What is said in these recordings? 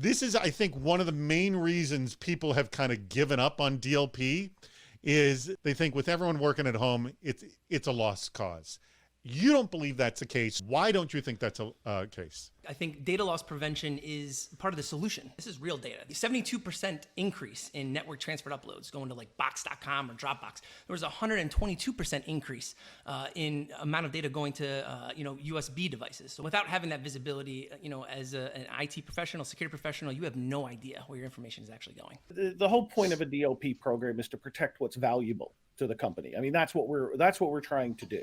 This is, I think, one of the main reasons people have kind of given up on DLP is they think with everyone working at home, it's a lost cause. You don't believe that's the case. Why don't you think that's a case? I think data loss prevention is part of the solution. This is real data. The 72% increase in network transferred uploads going to like box.com or Dropbox. There was a 122% increase in amount of data going to USB devices. So without having that visibility, as an IT professional, security professional, you have no idea where your information is actually going. The whole point of a DLP program is to protect what's valuable to the company. I mean, that's what we're trying to do.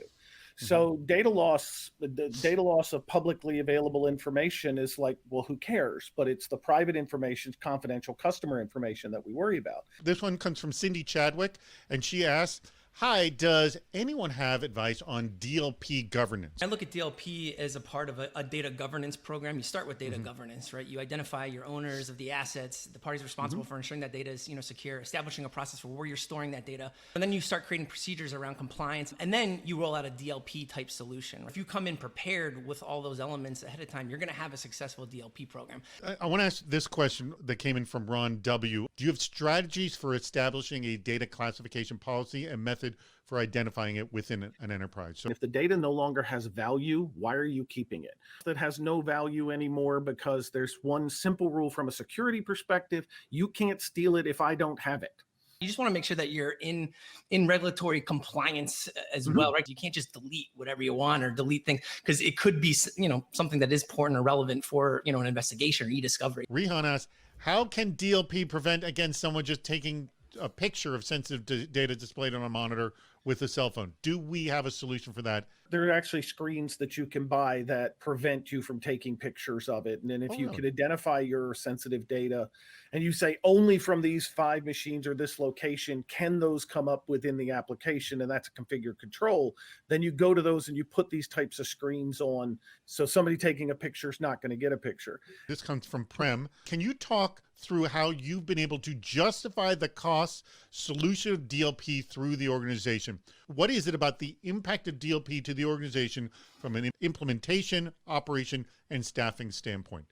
So data loss, the data loss of publicly available information is like, well, who cares? But it's the private information, confidential customer information that we worry about. This one comes from Cindy Chadwick, and she asks, hi, does anyone have advice on DLP governance? I look at DLP as a part of a data governance program. You start with data governance, right? You identify your owners of the assets, the parties responsible for ensuring that data is secure, establishing a process for where you're storing that data. And then you start creating procedures around compliance. And then you roll out a DLP type solution. If you come in prepared with all those elements ahead of time, you're going to have a successful DLP program. I want to ask this question that came in from Ron W. Do you have strategies for establishing a data classification policy and method for identifying it within an enterprise? So if the data no longer has value, why are you keeping it? That has no value anymore because there's one simple rule from a security perspective. You can't steal it if I don't have it. You just want to make sure that you're in regulatory compliance as well, right? You can't just delete whatever you want or delete things because it could be, something that is important or relevant for, an investigation or e-discovery. Rehan asks, how can DLP prevent against someone just taking a picture of sensitive data displayed on a monitor with a cell phone? Do we have a solution for that? There are actually screens that you can buy that prevent you from taking pictures of it. And then if you can identify your sensitive data and you say only from these 5 machines or this location, can those come up within the application? And that's a configured control. Then you go to those and you put these types of screens on. So somebody taking a picture is not going to get a picture. This comes from Prem. Can you talk through how you've been able to justify the cost solution of DLP through the organization? What is it about the impact of DLP to the organization from an implementation, operation, and staffing standpoint?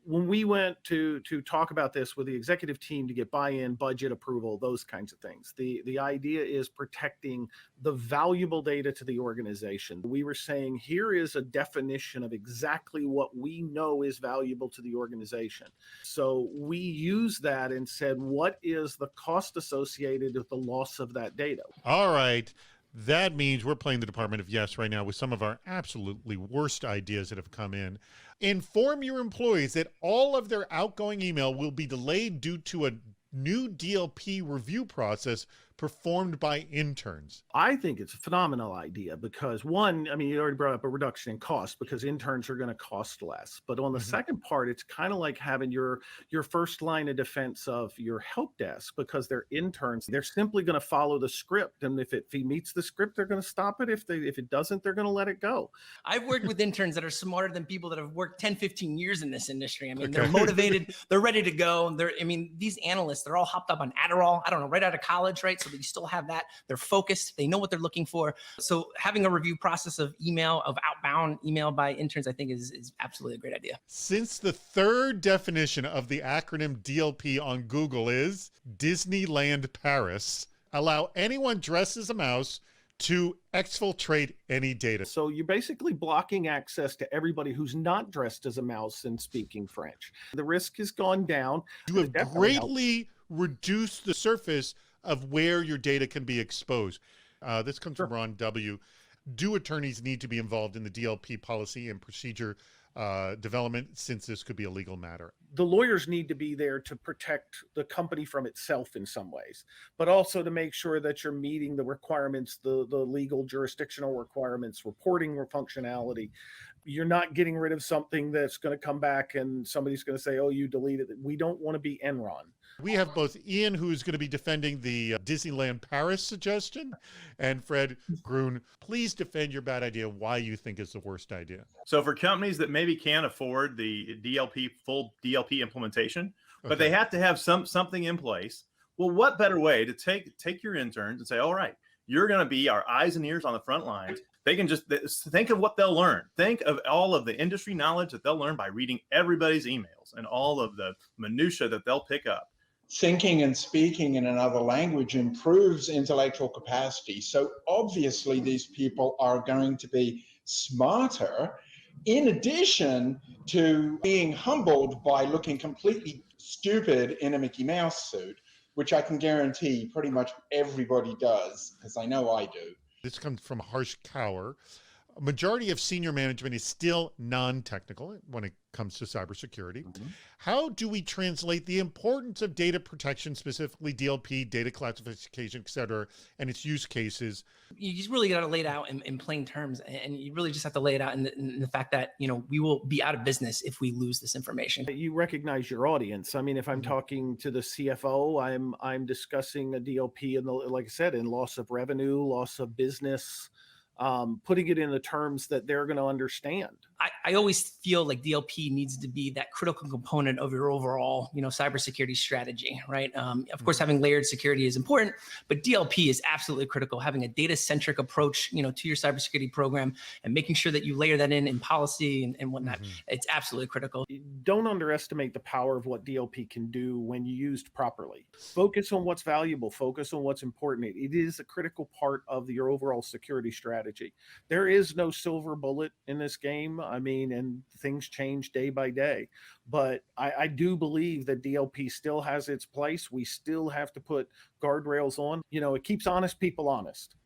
When we went to talk about this with the executive team to get buy-in, budget approval, those kinds of things, the idea is protecting the valuable data to the organization. We were saying, here is a definition of exactly what we know is valuable to the organization. So we used that and said, what is the cost associated with the loss of that data? All right. That means we're playing the Department of Yes right now with some of our absolutely worst ideas that have come in. Inform your employees that all of their outgoing email will be delayed due to a new DLP review process performed by interns. I think it's a phenomenal idea because one, you already brought up a reduction in cost because interns are going to cost less. But on the second part, it's kind of like having your first line of defense of your help desk because they're interns. They're simply going to follow the script. And if he meets the script, they're going to stop it. If it doesn't, they're going to let it go. I've worked with interns that are smarter than people that have worked 10, 15 years in this industry. They're motivated. They're ready to go. These analysts, they're all hopped up on Adderall, right out of college, right? So you still have that. They're focused. They know what they're looking for. So having a review process of outbound email by interns, I think is absolutely a great idea. Since the third definition of the acronym DLP on Google is Disneyland Paris, allow anyone dressed as a mouse to exfiltrate any data. So you're basically blocking access to everybody who's not dressed as a mouse and speaking French. The risk has gone down. You have greatly reduced the surface of where your data can be exposed. This comes from Ron W. Do attorneys need to be involved in the DLP policy and procedure development since this could be a legal matter? The lawyers need to be there to protect the company from itself in some ways, but also to make sure that you're meeting the requirements, the legal jurisdictional requirements, reporting functionality. You're not getting rid of something that's going to come back and somebody's going to say, oh, you deleted it. We don't want to be Enron. We have both Ian, who's going to be defending the Disneyland Paris suggestion, and Fred Grun. Please defend your bad idea, why you think is the worst idea. So for companies that maybe can't afford the full DLP implementation, but they have to have something in place. Well, what better way to take your interns and say, all right, you're going to be our eyes and ears on the front lines They can just think of what they'll learn. Think of all of the industry knowledge that they'll learn by reading everybody's emails and all of the minutia that they'll pick up. Thinking and speaking in another language improves intellectual capacity. So obviously these people are going to be smarter, in addition to being humbled by looking completely stupid in a Mickey Mouse suit, which I can guarantee pretty much everybody does, because I know I do. This comes from Harsh Kaur. A majority of senior management is still non-technical when it comes to cybersecurity. How do we translate the importance of data protection, specifically DLP, data classification, et cetera, and its use cases? You just really got to lay it out in plain terms, and you really just have to lay it out in the fact that, you know, we will be out of business if we lose this information. You recognize your audience. I mean, if I'm talking to the CFO, I'm discussing a DLP and like I said, in loss of revenue, loss of business, putting it in the terms that they're going to understand. I always feel like DLP needs to be that critical component of your overall, you know, cybersecurity strategy, right? Of course, having layered security is important, but DLP is absolutely critical. Having a data-centric approach, you know, to your cybersecurity program and making sure that you layer that in policy and whatnot, it's absolutely critical. Don't underestimate the power of what DLP can do when used properly. Focus on what's valuable. Focus on what's important. It is a critical part of your overall security strategy. There is no silver bullet in this game. I mean, and things change day by day. But I do believe that DLP still has its place. We still have to put guardrails on. You know, it keeps honest people honest.